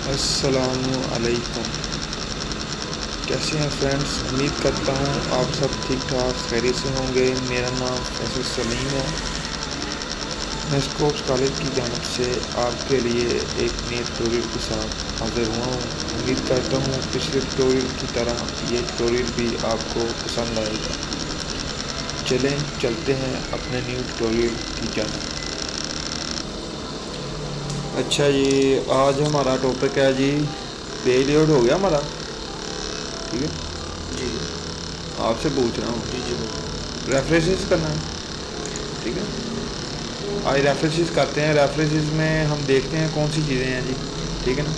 अस्सलामुअलैकुम। कैसे हैं फ्रेंड्स? उम्मीद करता हूँ आप सब ठीक ठाक खैरियत से होंगे। मेरा नाम फैसल सलीम है। मैं स्कोप्स कॉलेज की जानिब से आपके लिए एक नए ट्यूटोरियल के साथ हाज़िर हुआ हूँ। उम्मीद करता हूँ पिछले ट्यूटोरियल की तरह ये ट्यूटोरियल भी आपको पसंद आएगा। चलें चलते हैं अपने न्यू ट्यूटोरियल की जानिब। अच्छा जी, आज हमारा टॉपिक है जी, पेज लेआउट हो गया हमारा। ठीक है, जी आपसे पूछ रहा हूँ, जी जी बिल्कुल। रेफरेंसेस करना है। ठीक है, आज रेफरेंसेस करते हैं। रेफरेंसेस में हम देखते हैं कौन सी चीज़ें हैं जी। ठीक है ना,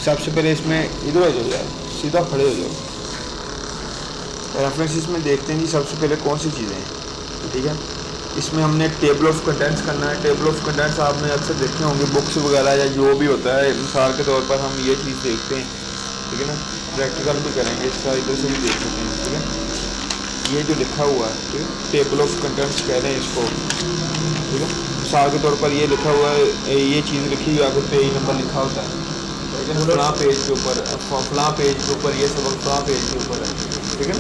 सबसे पहले इसमें इधर हो जाओ यार, सीधा खड़े हो जाओ। रेफरेंसेस में देखते हैं जी सबसे पहले कौन सी चीज़ें हैं। ठीक है, इसमें हमने टेबल ऑफ कंटेंट्स करना है। टेबल ऑफ कंटेंट्स आपने अक्सर देखे होंगे बुक्स वगैरह या जो भी होता है। मिसाल के तौर पर हम ये चीज़ देखते हैं, ठीक है ना, प्रैक्टिकल भी करेंगे इसका, इधर से भी देख सकते हैं। ठीक है, ये जो लिखा हुआ है, ठीक है, टेबल ऑफ कंटेंट्स कह रहे हैं इसको। ठीक है, मिसाल के तौर पर ये लिखा हुआ है, ये चीज़ लिखी हुई है, आगे पेज नंबर लिखा होता है। ठीक है, फलां पेज के ऊपर, फलां पेज के ऊपर ये सबक फलां पेज के ऊपर है। ठीक है,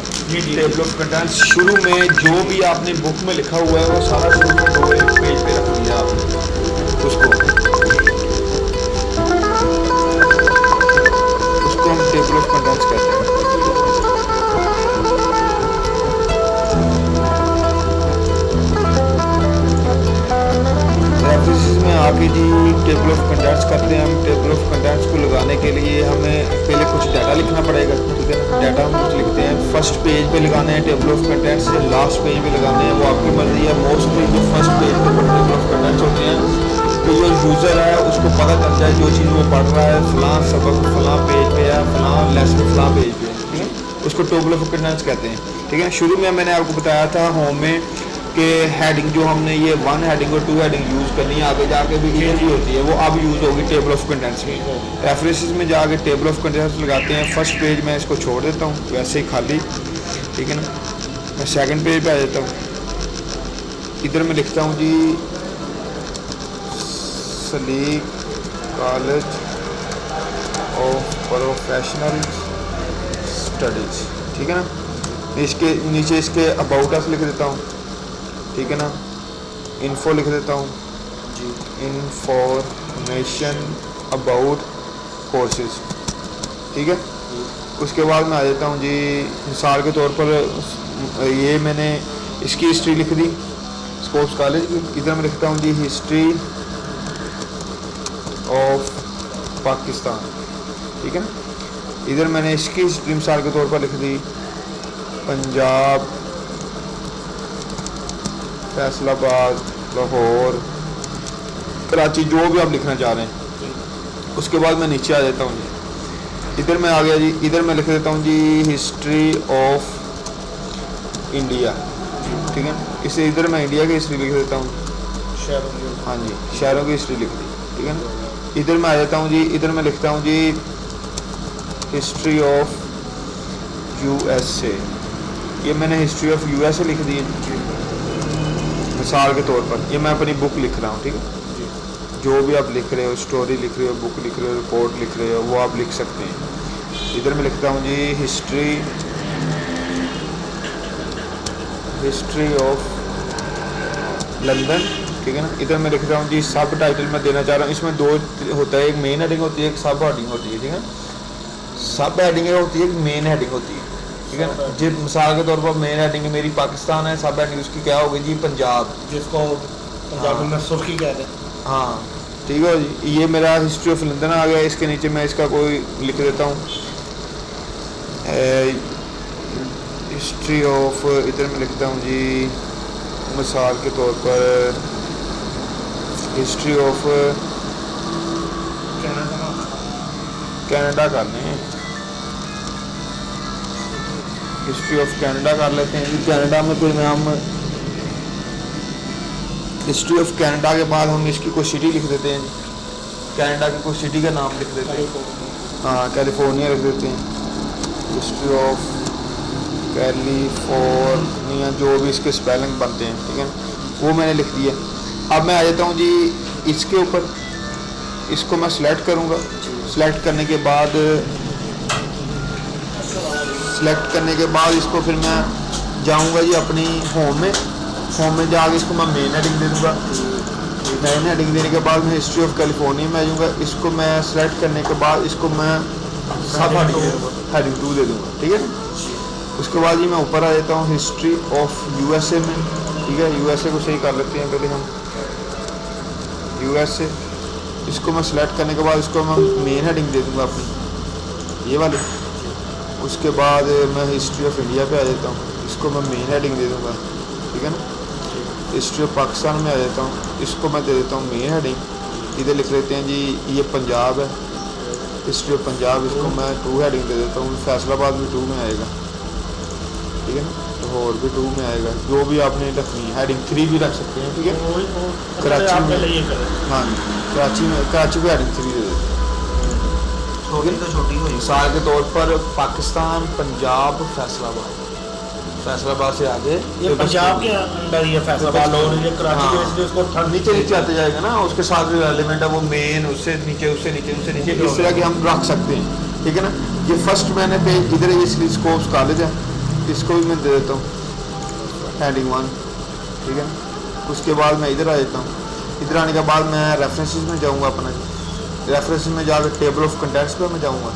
टेबल ऑफ कंटेंट्स शुरू में जो भी आपने बुक में लिखा हुआ है वो सारा शुरू में दो एक पेज पे रख दिया आपने। उसको हम टेबल ऑफ कंटेंट्स कहते हैं। रेफरेंसेस में आके जी टेबल ऑफ कंटेंट्स करते हैं हम। टेबल ऑफ कंटेंट्स को लगाने के लिए हमें पहले कुछ डाटा लिखना पड़ेगा। ठीक है ना, डाटा हम कुछ लिखते हैं। फर्स्ट पेज पे लगाने हैं टेबल ऑफ कंटेंट्स या लास्ट पेज पे लगाने हैं, वो आपकी मर्जी है। मोस्टली जो फर्स्ट पेज पे टेबल ऑफ कंटेंट्स होते हैं, तो जो यूज़र है उसको पता चल जाए जो चीज़ वो पढ़ रहा है फलां सबक फलां पेज पे है, फलां लेसन फलां पेज पे है। ठीक है, उसको टेबल ऑफ कंटेंट्स कहते हैं। ठीक है, शुरू में मैंने आपको बताया था होम में कि हेडिंग जो हमने ये 1 हेडिंग और 2 हेडिंग यूज़ करनी है, आगे जाके भी इधर भी होती है, वो अब यूज़ होगी टेबल ऑफ कंटेंट्स में। रेफरेंसेस में जाके टेबल ऑफ कंटेंट्स लगाते हैं। फर्स्ट पेज में इसको छोड़ देता हूँ वैसे ही खाली। ठीक है ना, मैं सेकंड पेज पे आ जाता हूँ। इधर मैं लिखता हूँ जी सलीक कॉलेज ऑफ प्रोफेशनल स्टडीज़। ठीक है ना, इसके नीचे इसके अबाउट अस लिख देता हूँ। ठीक है ना, इन्फो लिख देता हूँ जी इंफॉर्मेशन अबाउट कोर्सेज। ठीक है, उसके बाद मैं आ जाता हूँ जी, मिसाल के तौर पर ये मैंने इसकी हिस्ट्री लिख दी स्कोप्स कॉलेज की। इधर मैं लिखता हूँ जी हिस्ट्री ऑफ पाकिस्तान। ठीक है ना, इधर मैंने इसकी हिस्ट्री मिसाल के तौर पर लिख दी पंजाब, फैसलाबाद, लाहौर, कराची, जो भी आप लिखना चाह रहे हैं। उसके बाद मैं नीचे आ जाता हूँ जी, इधर मैं आ गया जी। इधर मैं लिख देता हूँ जी हिस्ट्री ऑफ इंडिया। ठीक है, इसे इधर मैं इंडिया की हिस्ट्री लिख देता हूँ। शहरों की। हाँ जी, शहरों की हिस्ट्री लिख दी। ठीक है ना, इधर मैं आ जाता हूँ जी। इधर मैं लिखता हूँ जी हिस्ट्री ऑफ यूएसए। ये मैंने हिस्ट्री ऑफ यूएसए लिख दी है मिसाल के तौर पर। ये मैं अपनी बुक लिख रहा हूँ। ठीक है, जो भी आप लिख रहे हो, स्टोरी लिख रहे हो, बुक लिख रहे हो, रिपोर्ट लिख रहे हो, वो आप लिख सकते हैं। इधर मैं लिखता हूँ जी हिस्ट्री ऑफ लंदन। ठीक है ना, इधर मैं लिखता हूँ जी सब टाइटल मैं देना चाह रहा हूँ। इसमें दो होता है, एक मेन हेडिंग होती है, एक सब हेडिंग होती है। ठीक है, सब हेडिंग होती है, एक मेन हेडिंग होती है। ठीक है ना, जिस मिसाल के तौर पर मेन हेडिंग मेरी पाकिस्तान है, सब हेडिंग उसकी क्या होगी जी पंजाब, जिसको पंजाबी में सुर्खी कहते हैं। हाँ ठीक है जी। ये मेरा हिस्ट्री ऑफ लंदन आ गया। इसके नीचे मैं इसका कोई लिख देता हूँ हिस्ट्री ऑफ, इधर मैं लिखता हूँ जी मिसाल के तौर पर हिस्ट्री ऑफ कनाडा कर लें, हिस्ट्री ऑफ कनाडा कर लेते हैं जी। कनाडा में कोई नाम, हिस्ट्री ऑफ कनाडा के बाद हम इसकी कोई सिटी लिख देते हैं जी, कनाडा की कोई सिटी का नाम लिख देते हैं। हाँ, कैलिफोर्निया लिख देते हैं। हिस्ट्री ऑफ कैलिफोर्निया, जो भी इसके स्पेलिंग बनते हैं। ठीक है, वो मैंने लिख दिया। अब मैं आ जाता हूँ जी इसके ऊपर, इसको मैं सिलेक्ट करूँगा। सेलेक्ट करने के बाद इसको फिर मैं जाऊंगा जी अपनी होम में जाके इसको मैं मेन हेडिंग दे दूंगा। मेन हेडिंग देने के बाद मैं हिस्ट्री ऑफ कैलिफोर्निया में आ जाऊँगा। इसको मैं सेलेक्ट करने के बाद इसको मैं सब हेडिंग 2 दे दूँगा, ठीक है। उसके बाद ही मैं ऊपर आ जाता हूँ हिस्ट्री ऑफ यूएसए में, ठीक है। यूएसए को सही कर लेते हैं पहले हम, यूएसए। इसको मैं सेलेक्ट करने के बाद इसको मैं मेन हेडिंग दे दूँगा अपनी, ये वाली। उसके बाद मैं हिस्ट्री ऑफ इंडिया पे आ जाता हूँ, इसको मैं मेन हेडिंग दे दूँगा, ठीक है ना। हिस्ट्री ऑफ पाकिस्तान में आ जाता हूँ, इसको मैं दे देता हूँ मेन हेडिंग। इधर लिख लेते हैं जी ये पंजाब है, हिस्ट्री ऑफ पंजाब, इसको मैं 2 हेडिंग दे देता हूँ। फैसलाबाद भी 2 में आएगा, ठीक है ना। लाहौर भी 2 में आएगा, जो भी आपने रखनी है। हेडिंग 3 भी रख सकते हैं, ठीक है। कराची में, हाँ कराची में हेडिंग 3 दे देते हैं। छोटी तो छोटी हुई मिसाल के तौर पर पाकिस्तान, पंजाब, फैसलाबाद से आगे ये पंजाब के अंदर ये फैसलाबाद और ये कराची के इसलिए उसको ठंड नीचे आते जाएगा ना। उसके साथ जो एलिमेंट है वो मेन, उससे नीचे इस तरह के हम रख सकते हैं, ठीक है ना। ये फर्स्ट मैंने पेज इधर ये स्कोप्स कॉलेज है, इसको भी मैं दे देता हूँ हेडिंग 1, ठीक है। उसके बाद मैं इधर आ जाता हूँ। इधर आने के बाद मैं रेफरेंसेस में जाऊँगा अपना, रेफरेंसेस में जाकर टेबल ऑफ कंटेंट्स पर मैं जाऊँगा।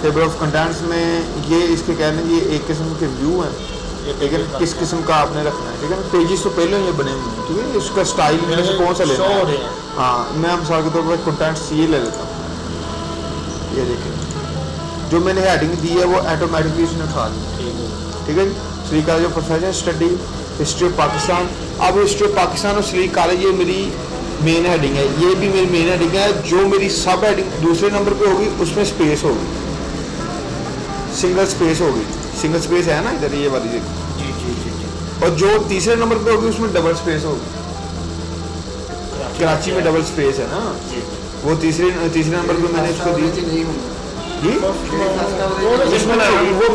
टेबल ऑफ कंटेंट्स में ये इसके कहने ये एक किस्म के व्यू हैं, ठीक है। किस किस्म का आपने रखना है, ठीक है ना। पेजेस तो पहले ये बने हुए हैं, ठीक है। इसका स्टाइल में से कौन सा लेना है, हाँ। मैं मिसाल के तौर पर कंटेंट्स ये ले लेता हूँ, ये देखें जो मैंने हेडिंग दी है वो ऑटोमेटिकली इसने उठा दी, ठीक है। Shri college of professional study, history of Pakistan. अब हिस्ट्री ऑफ पाकिस्तान और श्री कॉलेज ये मेरी मेन हेडिंग है, ये भी मेरी मेन हेडिंग है। जो मेरी सब हेडिंग दूसरे नंबर पे होगी उसमें स्पेस होगी, सिंगल स्पेस होगी। सिंगल स्पेस है ना इधर ये वाली देखो जी। और जो तीसरे नंबर पे होगी उसमें डबल स्पेस होगी। कराची में डबल स्पेस है ना, वो तीसरे नंबर पे मैंने इसको दी जी। वो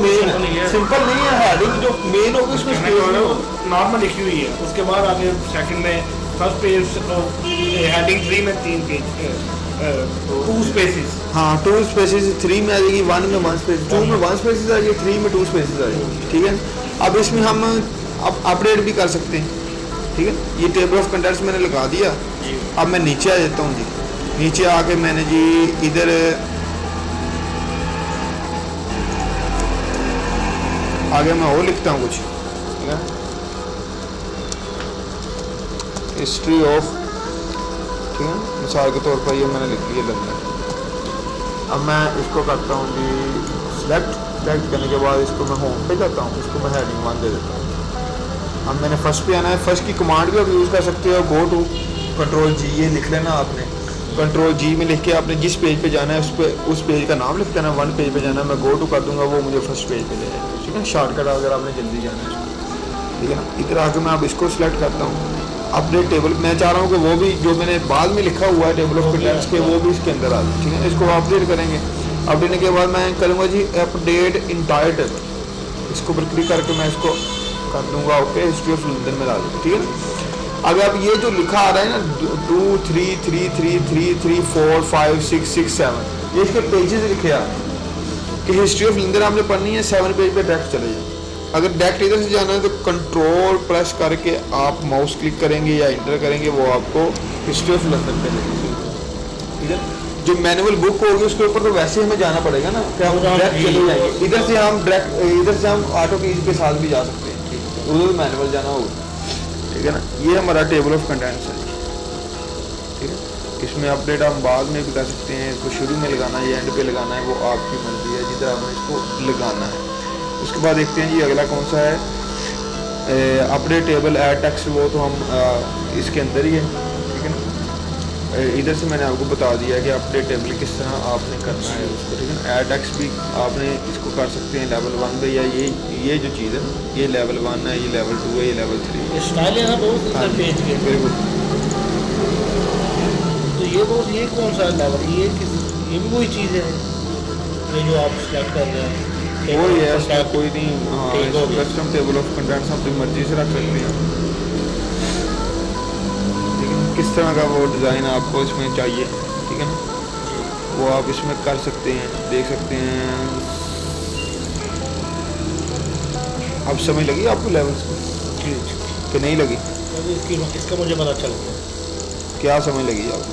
मेन सिंपल नहीं है, हेडिंग जो मेन होगी उसमें स्पेस नॉर्मल लिखी हुई है। उसके बाद आगे सेकंड में फर्स्ट पेज हेडिंग 3 में 3 पेज 2 स्पेसेस, हाँ 2 स्पेसेस 3 में आ जाएगी, 1 में 1 स्पेस, 2 में 1 स्पेसेस आ जाएगी, 3 में 2 स्पेसेस आ जाएगी, ठीक है। अब इसमें हम अब अपडेट भी कर सकते हैं, ठीक है। ये टेबल ऑफ कंटेंट्स मैंने लगा दिया। अब मैं नीचे आ जाता हूँ जी। नीचे आके मैंने जी इधर आगे मैं और लिखता हूँ कुछ, ठीक है। हिस्ट्री ऑफ, ठीक है। मिसाल के तौर पर ये मैंने लिख लिया लंदन। अब मैं इसको करता हूँ जी सेलेक्ट करने के बाद इसको मैं होम पे जाता हूँ, इसको मैं हेडिंग 1 दे देता हूँ। अब मैंने फर्स्ट पे आना है, फर्स्ट की कमांड भी आप यूज़ कर सकते हो, गो टू Ctrl+G, ये लिख लेना आपने। Ctrl+G में लिख के आपने जिस पेज पे जाना है उस पेज का नाम लिख देना। 1 पेज पे जाना है, मैं गो टू कर दूंगा, वो मुझे फर्स्ट पेज पे ले जाएगा, ठीक है। शॉर्टकट अगर आपने जल्दी जाना है, ठीक है ना। इधर आके मैं अब इसको सिलेक्ट करता हूँ अपडेट टेबल। मैं चाह रहा हूँ कि वो भी जो मैंने बाद में लिखा हुआ है टेबल ऑफ कंटेंट्स के, वो भी इसके अंदर आ जाए, ठीक है। इसको अपडेट करेंगे। अपडेट के बाद मैं करूँगा जी अपडेट इंटायर टेबल। इसको पर क्लिक करके मैं इसको कर दूँगा ओके, हिस्ट्री ऑफ लंदन में ला दूँगा, ठीक है। अगर अब ये जो लिखा आ रहा है ना 2 3 3 3 3 3 4 5 6 6 7, ये इसके पेजेस लिखे आ रहे हैं कि हिस्ट्री ऑफ लंदन आपने पढ़नी है। 7 पेज पे डायरेक्ट चले जाए। अगर डायरेक्ट इधर से जाना है तो कंट्रोल प्रेस करके आप माउस क्लिक करेंगे या इंटर करेंगे, वो आपको हिस्ट्री ऑफ लंदन पे लेंगे, ठीक है। जो मैनुअल बुक होगी उसके ऊपर तो वैसे हमें जाना पड़ेगा ना, कि हम डायरेक्ट चले जाएंगे। इधर से हम ऑटो की के साथ भी जा सकते हैं, उधर भी मैनुअल जाना होगा, ठीक है ना। ये हमारा टेबल ऑफ कंटेंट्स है, ठीक है। इसमें अपडेट हम बाद में भी कर सकते हैं, इसको शुरू में लगाना है या एंड पे लगाना है वो आपकी मर्जी है, जिधर आपने इसको लगाना है। उसके बाद देखते हैं जी अगला कौन सा है, अपडेट टेबल ऐड टेक्स्ट, वो तो हम इसके अंदर ही है, ठीक है ना। इधर से मैंने आपको बता दिया कि अपडेट टेबल किस तरह आपने करना है उसको, ठीक है ना। ऐड टेक्स्ट भी आपने इसको कर सकते हैं लेवल 1 पे, या ये जो चीज़ है ये लेवल 1 है, ये लेवल 2 है, ये लेवल 3 है। स्टाइल है ना बहुत हाँ, पेज के, बिल्कुल। तो ये बहुत, ये कौन सा लेवल, ये भी कोई चीज़ है ये जो आप सेलेक्ट कर रहे हैं, वो ये है इसका कोई नहीं, हाँ कस्टम टेबल ऑफ कंटेंट्स अपनी मर्जी से रख सकते हैं, ठीक है। किस तरह का वो डिज़ाइन आपको इसमें चाहिए, ठीक है ना। वो आप इसमें कर सकते हैं, देख सकते हैं। अब समझ लगी आपको लेवल्स की कि नहीं लगी? इसका मुझे पता चल गया। क्या समझ लगी आपको?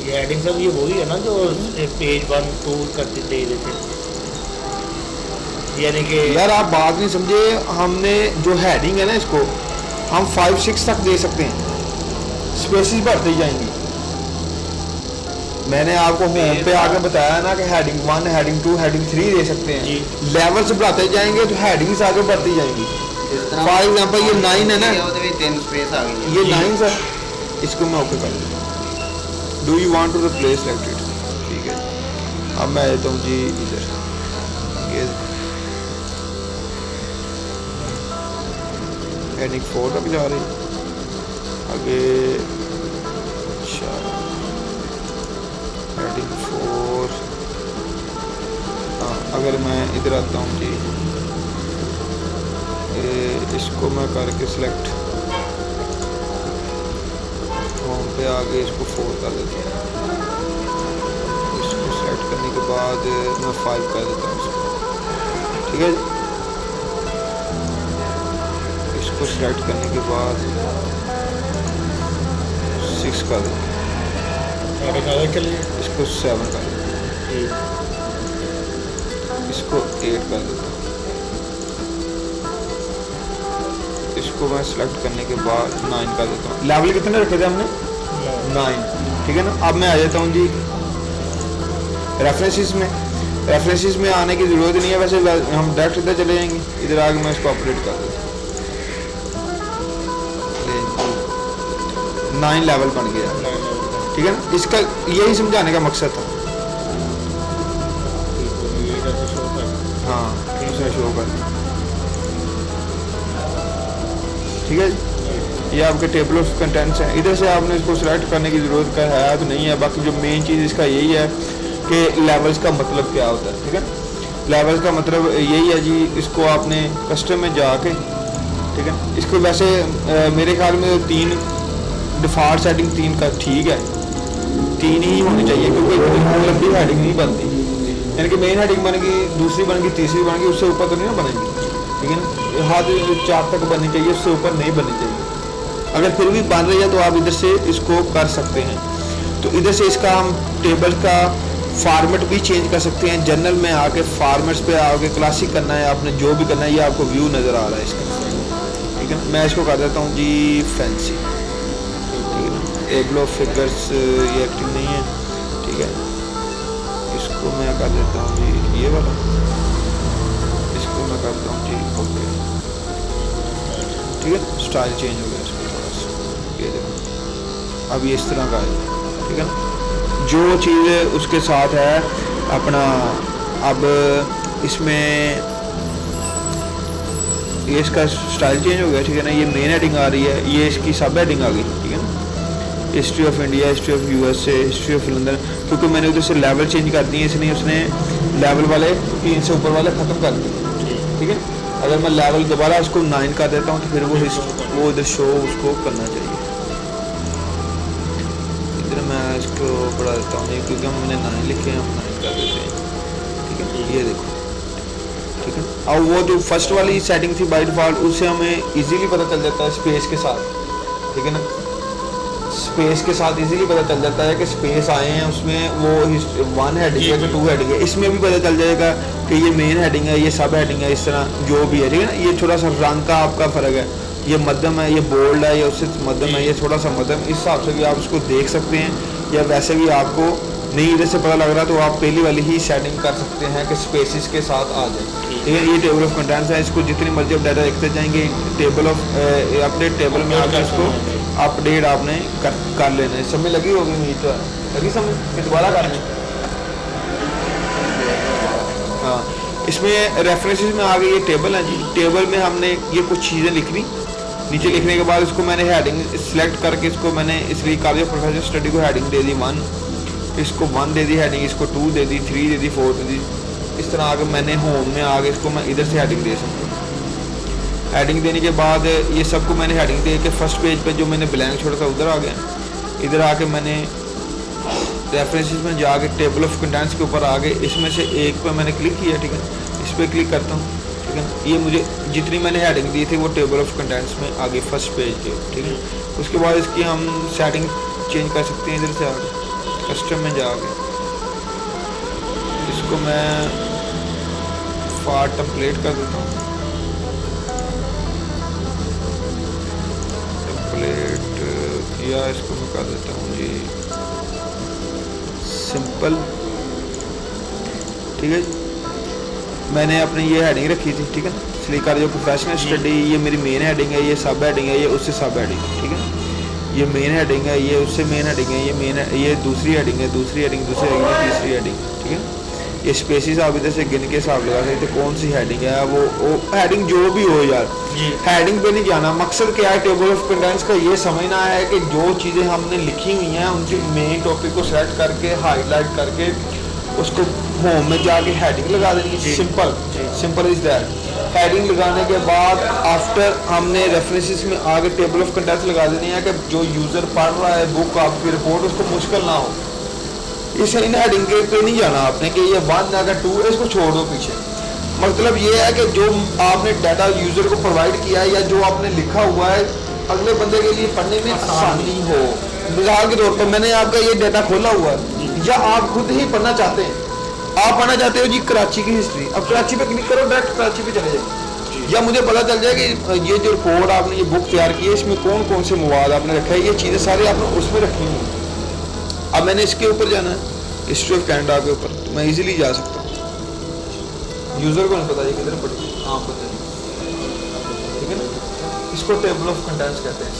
ये हेडिंग सब ये वही है ना जो पेज 1 2 करते दे देते, यानी कि यार आप बात नहीं समझे। हमने जो हेडिंग है ना, इसको हम 5 6 तक दे सकते हैं, स्पेसिस बढ़ती जाएंगी। मैंने आपको होम पे आगे बताया ना कि हेडिंग 1 हेडिंग 2 हेडिंग 3 दे सकते हैं। लेवल्स बढ़ाते जाएंगे तो हेडिंग्स आगे बढ़ती जाएंगी। फॉर एग्जांपल ये 9 है ना, ये 9 सर, इसको मैं ओके कर दूँ। Do you want to replace selected? ठीक है, अब मैं आता हूँ जी इधर। ये हेडिंग 4 तक जा रही है आगे। अच्छा, हेडिंग 4। हाँ, अगर मैं इधर आता हूँ जी, इसको मैं करके सिलेक्ट होम पे आगे इसको 4 कर देता हूँ। इसको सेलेक्ट करने के बाद मैं 5 कर देता हूँ इसको। ठीक है, इसको सेलेक्ट करने के बाद 6 कर देता हूँ। इसको 7 कर देता हूँ। इसको 8 कर देता हूँ। इसको मैं सिलेक्ट करने के बाद 9 कर देता हूँ। लेवल कितने रखे थे हमने? 9। ठीक है ना। अब मैं आ जाता हूँ जी रेफरेंसेस में। रेफरेंसेस में आने की ज़रूरत नहीं है, वैसे हम डायरेक्ट इधर चले जाएंगे। इधर आके मैं इसको अपडेट कर देता हूँ। 9 लेवल बन गया। ठीक है ना। इसका यही समझाने का मकसद था। हाँ, इसमें शो कर। ठीक है, ये आपके टेबल ऑफ कंटेंट्स हैं। इधर से आपने इसको सिलेक्ट करने की ज़रूरत का है तो नहीं है। बाकी जो मेन चीज़ इसका यही है कि लेवल्स का मतलब क्या होता है। ठीक है, लेवल्स का मतलब यही है जी, इसको आपने कस्टम में जाके, ठीक है, इसको वैसे मेरे ख्याल में 3 डिफ़ॉल्ट सेटिंग 3 का ठीक है, 3 ही होनी चाहिए, क्योंकि लंबी हेडिंग नहीं बनती। यानी कि मेन हेडिंग बनेगी, दूसरी बनेगी, तीसरी बनेगी, उससे ऊपर तो नहीं ना बनेगी। ठीक है ना, हाथ 4 तक बननी चाहिए, उससे ऊपर नहीं बननी चाहिए। अगर फिर भी बन रही है तो आप इधर से इसको कर सकते हैं। तो इधर से इसका हम टेबल का फॉर्मेट भी चेंज कर सकते हैं। जनरल में आके फॉर्मेट्स पे आके क्लासिक करना है आपने, जो भी करना है, ये आपको व्यू नज़र आ रहा है इसका। ठीक है, मैं इसको कर देता हूँ जी फैंसी। ठीक है ना, टेबल ऑफ फिगर्स ये एक्टिव नहीं है। ठीक है, इसको मैं कर देता हूँ जी ये वाला, इसको मैं करता हूँ जी ओके। ठीक है, स्टाइल चेंज हो गया इसमें थोड़ा सा। ये देखो, अब ये इस तरह का है। ठीक है, जो चीज़ उसके साथ है अपना। अब इसमें ये इसका स्टाइल चेंज हो गया। ठीक है ना, ये मेन हेडिंग आ रही है, ये इसकी सब हेडिंग आ गई। ठीक है ना, history of India, history of USA, history of London, क्योंकि मैंने उधर से लेवल चेंज कर दिए, इसलिए उसने लेवल वाले 3 से ऊपर वाले ख़त्म कर दिए। ठीक है, अगर मैं लेवल दोबारा उसको 9 कर देता हूँ तो फिर वो इधर शो उसको करना चाहिए। इधर मैं इसको बढ़ा देता हूँ, नहीं क्योंकि हमने 9 लिखे हैं, हम 9 कर देते हैं। ठीक है, ये देखो। ठीक है, और वो जो फर्स्ट वाली सेटिंग थी बाय डिफ़ॉल्ट, उससे हमें इजीली पता चल जाता है स्पेस के साथ। ठीक है ना, स्पेस के साथ इजीली पता चल जाता है कि स्पेस आए हैं, उसमें वो 1 हेडिंग है कि 2 हेडिंग है। इसमें भी पता चल जाएगा कि ये मेन हेडिंग है, ये सब हेडिंग है, इस तरह जो भी है। ठीक है ना, ये थोड़ा सा रंग का आपका फ़र्क है, ये मध्यम है, ये बोल्ड है, ये उससे मध्यम है, ये थोड़ा सा मध्यम। इस हिसाब से भी आप उसको देख सकते हैं, या वैसे भी आपको नहीं इधर से पता लग रहा तो आप पहली वाली ही सेटिंग कर सकते हैं कि स्पेसिस के साथ आ जाए। ठीक है, ये टेबल ऑफ कंटेंट्स है, इसको जितनी मर्जी आप डाटा लिखते जाएंगे, टेबल ऑफ अपडेट टेबल में आकर इसको अपडेट आपने कर लेना है। समझ लगी होगी, उम्मीद तो है लगी समझ कि दोबारा करनी। हाँ, इसमें रेफरेंसेस में आ गई ये टेबल है जी। टेबल में हमने ये कुछ चीज़ें लिखनी, नीचे लिखने के बाद इसको मैंने हेडिंग सेलेक्ट करके इसको मैंने इसलिए कॉलेज ऑफ प्रोफेशनल स्टडी को हेडिंग दे दी 1, इसको 1 दे दी हेडिंग, इसको 2 दे दी, 3 दे दी, 4 दे दी। इस तरह आगे मैंने होम में आगे इसको मैं इधर से हेडिंग दे सकता हूँ। हेडिंग देने के बाद ये सबको मैंने हेडिंग दे के फर्स्ट पेज पे जो मैंने ब्लैंक छोड़ा था उधर आ गया। इधर आके मैंने रेफरेंसेस में जाके टेबल ऑफ कंटेंट्स के ऊपर आगे इसमें से एक पे मैंने क्लिक किया, ठीक है, इस पर क्लिक करता हूँ, ठीक है। ये मुझे जितनी मैंने हेडिंग दी थी वो टेबल ऑफ कंटेंट्स में आगे फर्स्ट पेज के, ठीक है। उसके बाद इसकी हम सेटिंग चेंज कर सकते हैं इधर से आगे कस्टम में जाके। इसको मैं फार टेम्पलेट कर देता हूँ, टेम्पलेट किया, इसको मैं कर देता हूँ जी सिंपल, ठीक है। मैंने अपनी ये हेडिंग रखी थी, ठीक है ना, इसलिए कर जो प्रोफेशनल स्टडी, ये मेरी मेन हेडिंग है, ये सब हेडिंग है, ये उससे सब हेडिंग, ठीक है। ये मेन हेडिंग है, ये उससे मेन हेडिंग है, ये दूसरी हेडिंग है, दूसरी हेडिंग, दूसरी हेडिंग, तीसरी हेडिंग, ठीक है। ये स्पेसिस आप इधर से गिन के हिसाब लगा सकते कौन सी हेडिंग है, वो हेडिंग जो भी हो यार, हेडिंग पे नहीं जाना। मकसद क्या है टेबल ऑफ कंटेंट्स का, ये समझना है कि जो चीज़ें हमने लिखी हुई हैं उनके मेन टॉपिक को सेलेक्ट करके हाईलाइट करके उसको होम में जाके हेडिंग लगा देनी है। Simple is that. हेडिंग लगाने के बाद आफ्टर हमने रेफरेंसेस में आगे टेबल ऑफ कंटेंट्स लगा देनी है कि जो यूज़र पढ़ रहा है बुक आपकी रिपोर्ट उसको मुश्किल ना हो। इस इन हेडिंग के पे नहीं जाना आपने कि ये 1 अगर 2 है इसको छोड़ दो पीछे। मतलब ये है कि जो आपने डाटा यूज़र को प्रोवाइड किया है या जो आपने लिखा हुआ है अगले बंदे के लिए पढ़ने में आसानी हो। मिसाल के तौर पर मैंने आपका ये डाटा खोला हुआ है या आप खुद ही पढ़ना चाहते हैं, आप पढ़ना चाहते हो जी कराची की हिस्ट्री, अब कराची पे क्लिक करो, डायरेक्ट कराची पे चले जाए, या मुझे पता चल जाए कि ये जो रिपोर्ट आपने ये बुक तैयार की है इसमें कौन कौन से मवाद आपने रखा है, ये चीज़ें सारी आपने उसमें रखी हुई। अब मैंने इसके ऊपर जाना है हिस्ट्री ऑफ कैनेडा के ऊपर, तो मैं इजीली जा सकता हूँ। यूज़र को नहीं पता ये किधर पड़ी, हाँ पता है, ठीक है ना। इसको टेबल ऑफ कंटेंट्स कहते हैं।